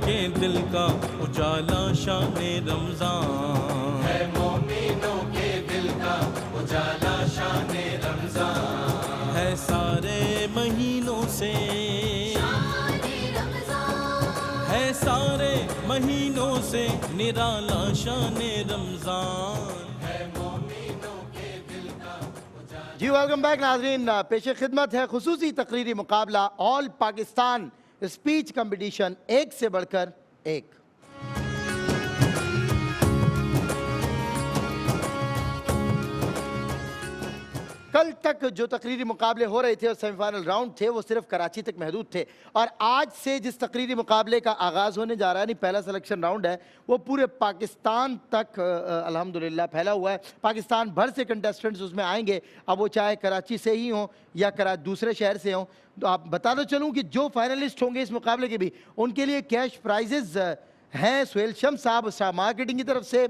کے دل کا اجالا شان رمضان ہے، مومنوں کے دل کا اجالا شان رمضان ہے، سارے مہینوں سے ہے، سارے مہینوں سے نرالا شان رمضان ہے، مومنوں کے دل کا اجالا۔ جی ویلکم بیک ناظرین، پیش خدمت ہے خصوصی تقریری مقابلہ آل پاکستان اسپیچ کمپٹیشن ایک سے بڑھ کر ایک۔ کل تک جو تقریری مقابلے ہو رہے تھے اور سیمی فائنل راؤنڈ تھے وہ صرف کراچی تک محدود تھے، اور آج سے جس تقریری مقابلے کا آغاز ہونے جا رہا ہے، یعنی پہلا سلیکشن راؤنڈ ہے، وہ پورے پاکستان تک الحمدللہ پھیلا ہوا ہے۔ پاکستان بھر سے کنٹیسٹنٹس اس میں آئیں گے، اب وہ چاہے کراچی سے ہی ہوں یا دوسرے شہر سے ہوں۔ تو آپ بتا دو چلوں کہ جو فائنلسٹ ہوں گے اس مقابلے کے بھی، ان کے لیے کیش پرائزز ہیں سہیل شمس صاحب اسٹار مارکیٹنگ کی طرف سے،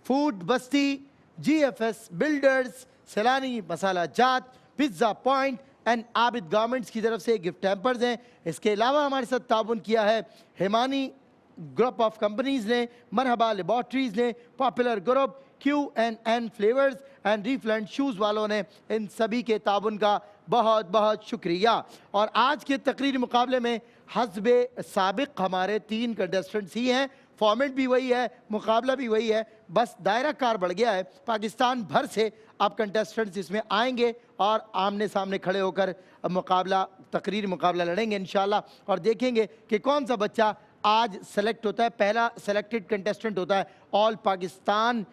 فوڈ بستی، جی ایف ایس بلڈرز، سیلانی مسالہ جات، pizza point and Abid garments کی طرف سے گفٹ ہیمپرز ہیں۔ اس کے علاوہ ہمارے ساتھ تعاون کیا ہے ہیمانی گروپ آف کمپنیز نے، مرحبا لیبارٹریز نے، popular group, Q N N flavours and ریفلنٹ شوز والوں نے، ان سبھی کے تعاون کا بہت بہت شکریہ۔ اور آج کے تقریری مقابلے میں حسب سابق ہمارے 3 کنٹیسٹنٹس ہی ہیں، فارمیٹ بھی وہی ہے، مقابلہ بھی وہی ہے، بس دائرہ کار بڑھ گیا ہے۔ پاکستان بھر سے اب کنٹیسٹنٹس اس میں آئیں گے اور آمنے سامنے کھڑے ہو کر تقریری مقابلہ لڑیں گے انشاءاللہ، اور دیکھیں گے کہ کون سا بچہ آج سلیکٹ ہوتا ہے، پہلا سلیکٹڈ کنٹیسٹنٹ ہوتا ہے آل پاکستان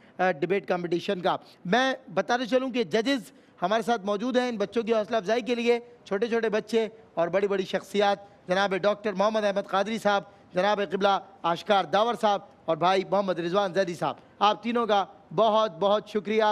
ڈیبیٹ کمپٹیشن کا۔ میں بتاتے چلوں کہ ججز ہمارے ساتھ موجود ہیں ان بچوں کی حوصلہ افزائی کے لیے، چھوٹے چھوٹے بچے اور بڑی بڑی شخصیات، جناب ڈاکٹر محمد احمد قادری صاحب، جناب قبلہ آشکار داور صاحب اور بھائی محمد رضوان زیدی صاحب، آپ تینوں کا بہت بہت شکریہ،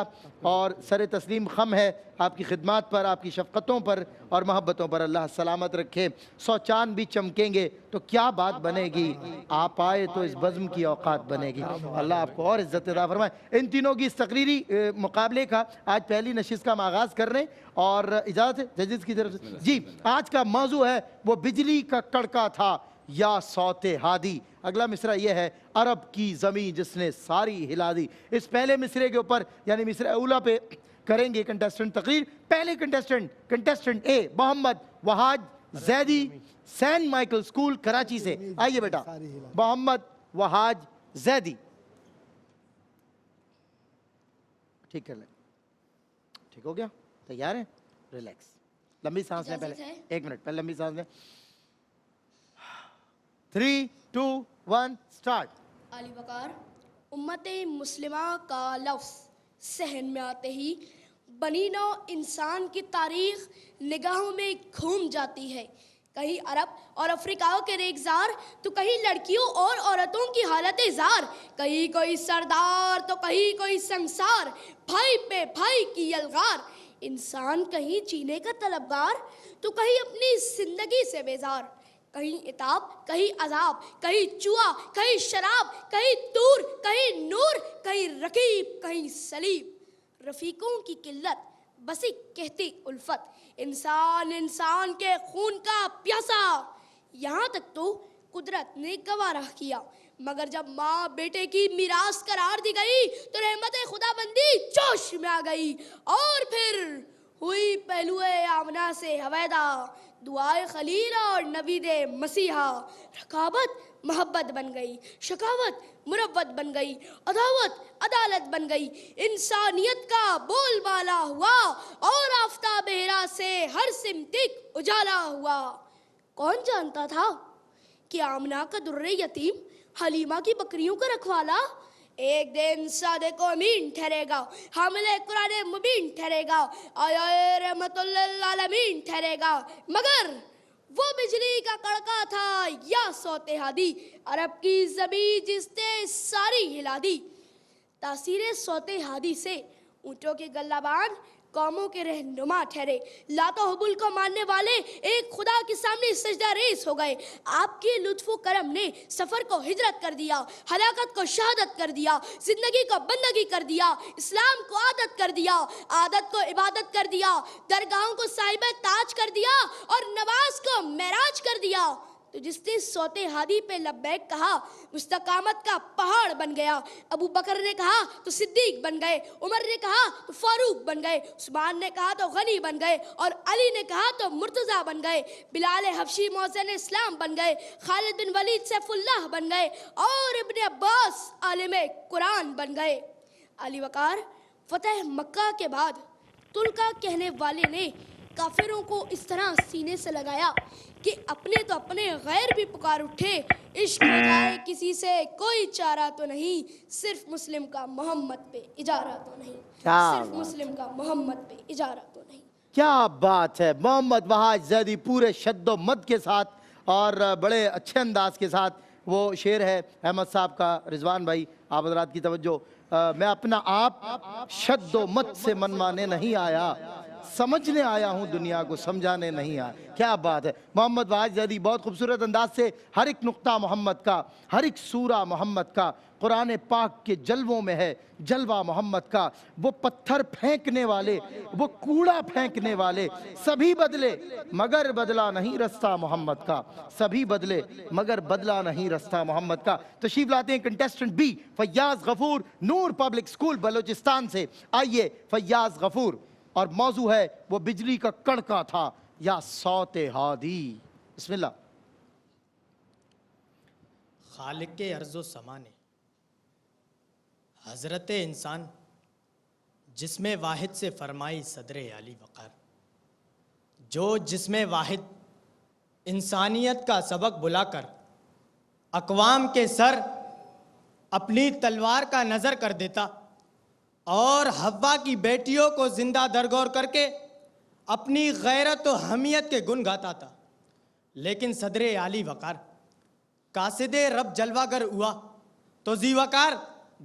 اور سر تسلیم خم ہے آپ کی خدمات پر، آپ کی شفقتوں پر اور محبتوں پر۔ اللہ سلامت رکھے۔ 100 چاند بھی چمکیں گے تو کیا بات بنے گی، آپ آئے تو اس بزم کی اوقات بنے گی۔ اللہ آپ کو اور عزت عطا فرمائے۔ ان تینوں کی اس تقریری مقابلے کا آج پہلی نشست کا ہم آغاز کر رہے ہیں، اور اجازت ہے ججز کی طرف سے۔ جی آج کا موضوع ہے وہ بجلی کا کڑکا تھا یا صوت ہادی۔ اگلا مصرع یہ ہے، عرب کی زمین جس نے ساری ہلا دی۔ اس پہلے مصرعے کے اوپر یعنی مصرع اولا پہ کریں گے کنٹیسٹنٹ تقریر۔ پہلے کنٹیسٹنٹ اے Muhammad Wahaj Zaidi, Saint Michael school Karachi سے، آئیے بیٹا محمد وہاج زیدی، ٹھیک کر لیں، ٹھیک ہو گیا، تیار ہیں؟ ریلیکس، لمبی سانس لیں، پہلے 1 منٹ پہلے لمبی سانس لیں۔ 3 2 1 سٹارٹ۔ علی وقار، امت مسلمہ کا لفظ ذہن میں آتے ہی بنی نوع انسان کی تاریخ نگاہوں میں گھوم جاتی ہے۔ کہیں عرب اور افریقہ کے ریگزار تو کہیں لڑکیوں اور عورتوں کی حالت زار، کہیں کوئی سردار تو کہیں کوئی سنگسار، بھائی پہ بھائی کی یلغار، انسان کہیں جینے کا طلبگار تو کہیں اپنی زندگی سے بیزار، کہیں عتاب کہیں عذاب، کہیں چوہا کہیں شراب، کہیں دور کہیں نور، کہیں رقیب کہیں صلیب، رفیقوں کی قلت بسی کہتی الفت، انسان کے خون کا پیاسا، یہاں تک تو قدرت نے گوارہ کیا، مگر جب ماں بیٹے کی میراث قرار دی گئی تو رحمت خدا بندی جوش میں آ گئی، اور پھر ہوئی پہلوئے آمنہ سے ہویدا، دعائے خلیل اور نوید مسیحا، رقابت محبت بن گئی، شکاوت مروت بن گئی، عداوت عدالت بن گئی، انسانیت کا بول بالا ہوا، اور آفتاب ہیرا سے ہر سمتک اجالا ہوا۔ کون جانتا تھا کہ آمنہ کا در یتیم حلیمہ کی بکریوں کا رکھوالا ایک دن صادق و امین ٹھہرے گا، حامل قرآن مبین ٹھہرے گا، آیا رحمت للعالمین ٹھہرے گا، مگر وہ بجلی کا کڑکا تھا یا صوت ہادی، عرب کی زمین جس نے ساری ہلا دی۔ تاثیر صوت ہادی سے اونٹوں کے گلہ بان قوموں کے رہنما ٹھہرے، لات و حبل کو ماننے والے ایک خدا کے سامنے سجدہ ریز ہو گئے۔ آپ کے لطف و کرم نے سفر کو ہجرت کر دیا، ہلاکت کو شہادت کر دیا، زندگی کو بندگی کر دیا، اسلام کو عادت کر دیا، عادت کو عبادت کر دیا، درگاہوں کو صاحب تاج کر دیا، اور نواز کو معراج کر دیا۔ تو جس نے سوتے ہادی پہ لبیک کہا مستقامت کا پہاڑ بن گیا. ابو بکر نے کہا تو صدیق بن گئے, عمر نے کہا تو فاروق بن گئے, عثمان نے کہا تو غنی بن گئے, اور علی نے کہا تو مرتضیٰ بن گئے, بلال حبشی مؤذن اسلام بن گئے, خالد بن ولید سیف اللہ بن گئے, اور ابن عباس عالم قرآن بن گئے. علی وقار فتح مکہ کے بعد تلکا کہنے والے نے کافروں کو اس طرح سینے سے لگایا کہ اپنے تو اپنے غیر بھی پکار اٹھے, عشق ہو جائے کسی سے کوئی چارہ تو نہیں, صرف مسلم کا محمد پہ اجارہ تو نہیں, صرف مسلم کا محمد پہ اجارہ تو نہیں. کیا بات ہے. محمد وحاج زیدی پورے شد و مد کے ساتھ اور بڑے اچھے انداز کے ساتھ وہ شعر ہے احمد صاحب کا. رضوان بھائی آپ حضرات کی توجہ, میں اپنا آپ شد و مد سے منوانے نہیں آیا, سمجھنے آیا ہوں, دنیا کو سمجھانے نہیں آیا. کیا بات ہے. محمد وحاج زیدی بہت خوبصورت انداز سے ہر ایک نقطہ محمد کا, ہر ایک سورہ محمد کا, قرآن پاک کے جلووں میں ہے جلوہ محمد کا. وہ پتھر پھینکنے والے, وہ کوڑا پھینکنے والے, سبھی بدلے مگر بدلا نہیں رستہ محمد کا, سبھی بدلے مگر بدلا نہیں رستہ محمد کا. تشریف لاتے ہیں کنٹیسٹنٹ بی فیاض غفور, نور پبلک اسکول بلوچستان سے. آئیے فیاض غفور, اور موضوع ہے وہ بجلی کا کڑکا تھا یا صوت ہادی. بسم اللہ. خالق ارض و سما نے حضرت انسان جسم واحد سے فرمائی صدر علی وقار, جو جسم واحد انسانیت کا سبق بلا کر اقوام کے سر اپنی تلوار کا نظر کر دیتا اور حوا کی بیٹیوں کو زندہ درگور کر کے اپنی غیرت و حمیت کے گن گاتا تھا. لیکن صدر علی وقار قاصد رب جلوہ گر ہوا تو ذی وقار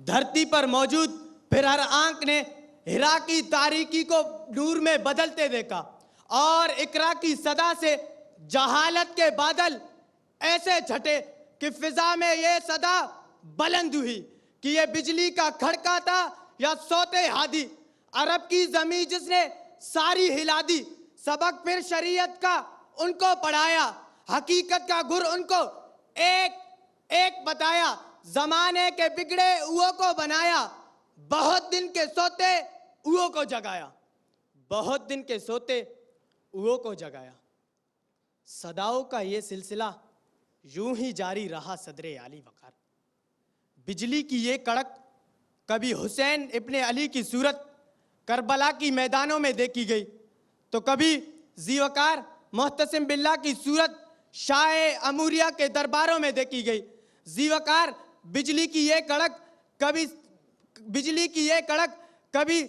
دھرتی پر موجود پھر ہر آنکھ نے ہرا کی تاریکی کو نور میں بدلتے دیکھا, اور اقرا کی صدا سے جہالت کے بادل ایسے چھٹے کہ فضا میں یہ صدا بلند ہوئی کہ یہ بجلی کا کھڑکا تھا یا صوت ہادی. عرب کی زمین جس نے ساری ہلا دی, سبق پھر شریعت کا ان کو پڑھایا, حقیقت کا گر ان کو ایک ایک بتایا, زمانے کے بگڑے اوہوں کو بنایا, بہت دن کے سوتے اوہوں کو جگایا, بہت دن کے سوتے اوہوں کو جگایا. صداؤں کا یہ سلسلہ یوں ہی جاری رہا صدر علی وقار. بجلی کی یہ کڑک کبھی حسین ابن علی کی صورت کربلا کی میدانوں میں دیکھی گئی, تو کبھی ذی وقار محتسم باللہ کی صورت شاہ اموریہ کے درباروں میں دیکھی گئی. ذی وقار بجلی کی یہ کڑک کبھی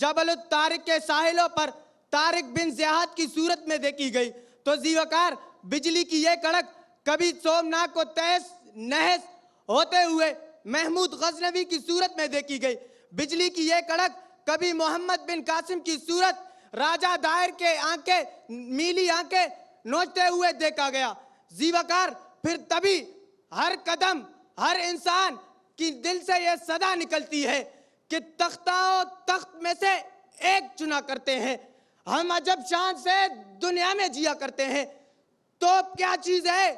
جبل الطارق کے ساحلوں پر طارق بن زیاد کی صورت میں دیکھی گئی, تو ذی وقار بجلی کی یہ کڑک کبھی سومناک کو تہس نہس ہوتے ہوئے محمود غزنوی کی صورت میں دیکھی گئی. بجلی کی یہ کڑک کبھی محمد بن قاسم کی صورت راجہ دائر کے آنکھیں میلی آنکھیں نوچتے ہوئے دیکھا گیا. ذی وقار پھر تبھی ہر قدم ہر انسان کی دل سے یہ صدا نکلتی ہے کہ تختہ و تخت میں سے ایک چنا کرتے ہیں, ہم عجب شان سے دنیا میں جیا کرتے ہیں. توپ کیا چیز ہے,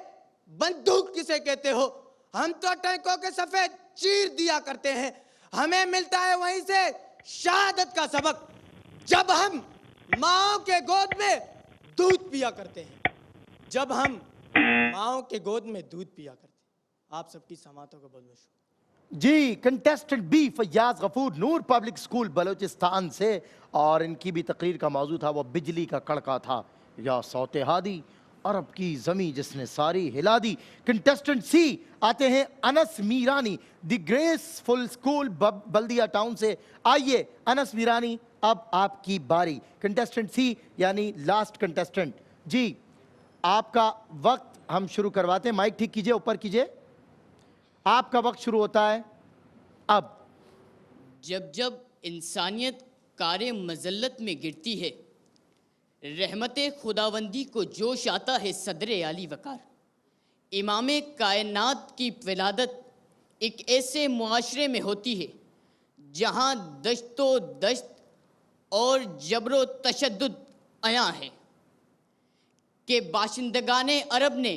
بندوق کسے کہتے ہو, ہم تو ٹینکوں کے صفحے چیر دیا کرتے ہیں. ہمیں ملتا ہے وہیں سے شہادت کا سبق جب ہم ماؤں کے گود میں دودھ پیا کرتے ہیں, جب ہم ماؤں کے گود میں دودھ پیا کرتے ہیں. آپ سب کی سماعتوں کا بہت بہت شکریہ. جی کنٹیسٹنٹ بی فیاض غفور, نور پبلک اسکول بلوچستان سے, اور ان کی بھی تقریر کا موضوع تھا وہ بجلی کا کڑکا تھا یا صوت ہادی, عرب کی زمیں جس نے ساری ہلا دی. کنٹیسٹنٹ سی آتے ہیں انس میرانی, دی گریس فل اسکول بلدیہ ٹاؤن سے. آئیے انس میرانی, اب آپ کی باری. کنٹیسٹنٹ سی یعنی لاسٹ کنٹیسٹنٹ. جی آپ کا وقت ہم شروع کرواتے ہیں, مائک ٹھیک کیجئے, اوپر کیجئے, آپ کا وقت شروع ہوتا ہے اب. جب انسانیت کار مذلت میں گرتی ہے, رحمت خداوندی کو جوش آتا ہے صدر علی وقار. امام کائنات کی ولادت ایک ایسے معاشرے میں ہوتی ہے جہاں دشت و دشت اور جبر و تشدد عیاں ہے کہ باشندگان عرب نے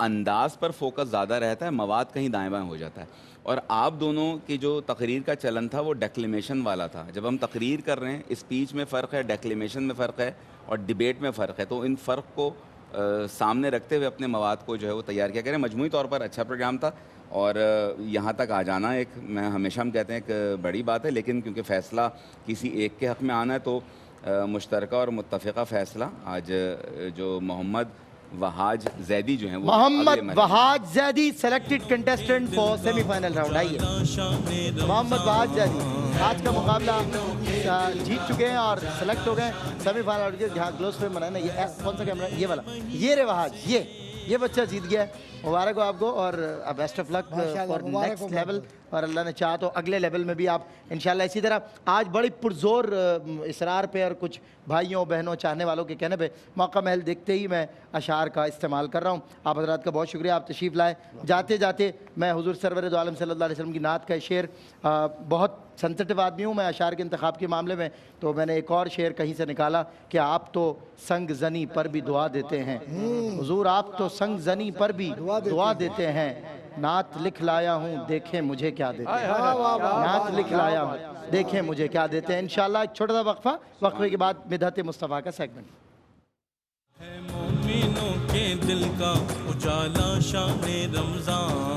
انداز پر فوکس زیادہ رہتا ہے, مواد کہیں دائیں بائیں ہو جاتا ہے. اور آپ دونوں کی جو تقریر کا چلن تھا وہ ڈیکلیمیشن والا تھا. جب ہم تقریر کر رہے ہیں, اسپیچ میں فرق ہے, ڈیکلیمیشن میں فرق ہے اور ڈیبیٹ میں فرق ہے, تو ان فرق کو سامنے رکھتے ہوئے اپنے مواد کو جو ہے وہ تیار کیا کریں. مجموعی طور پر اچھا پروگرام تھا, اور یہاں تک آ جانا ایک, میں ہمیشہ ہم کہتے ہیں ایک بڑی بات ہے, لیکن کیونکہ فیصلہ کسی ایک کے حق میں آنا ہے تو مشترکہ اور متفقہ فیصلہ آج جو محمد وہاج زیدی جو ہیں وہ Muhammad Wahaj Zaidi selected contestant for semi final round. آئیے محمد وہاج زیدی آج کا مقابلہ جیت چکے ہیں اور سلیکٹ ہو گئے سیمی فائنل راؤنڈ کے. جہاں گلوز فریم بنانا ہے, یہ کون سا کیمرہ, یہ والا, یہ رے وہاج, یہ بچہ جیت گیا ہے. مبارک ہو آپ کو, اور best of luck for next level, اور اللہ نے چاہا تو اگلے لیول میں بھی آپ انشاءاللہ اسی طرح. آج بڑی پرزور اصرار پہ اور کچھ بھائیوں بہنوں چاہنے والوں کے کہنے پہ موقع محل دیکھتے ہی میں اشعار کا استعمال کر رہا ہوں. آپ حضرات کا بہت شکریہ, آپ تشریف لائے. جاتے جاتے میں حضور سرور دو عالم صلی اللہ علیہ وسلم کی نعت کا شعر, بہت سینسٹیو آدمی ہوں میں اشعار کے انتخاب کے معاملے میں, تو میں نے ایک اور شعر کہیں سے نکالا کہ آپ تو سنگ زنی پر بھی دعا دیتے ہیں. حضور آپ تو سنگ زنی پر بھی دعا دیتے ہیں. نعت لکھ لایا ہوں دیکھیں مجھے کیا دیتے ہیں. نعت لکھ لایا ہوں دیکھیں مجھے کیا دیتے ہیں. انشاءاللہ ایک چھوٹا سا وقفہ, وقفے کے بعد مدحت مصطفیٰ کا سیگمنٹ. ہے مومنوں کے دل کا اجالا شان رمضان.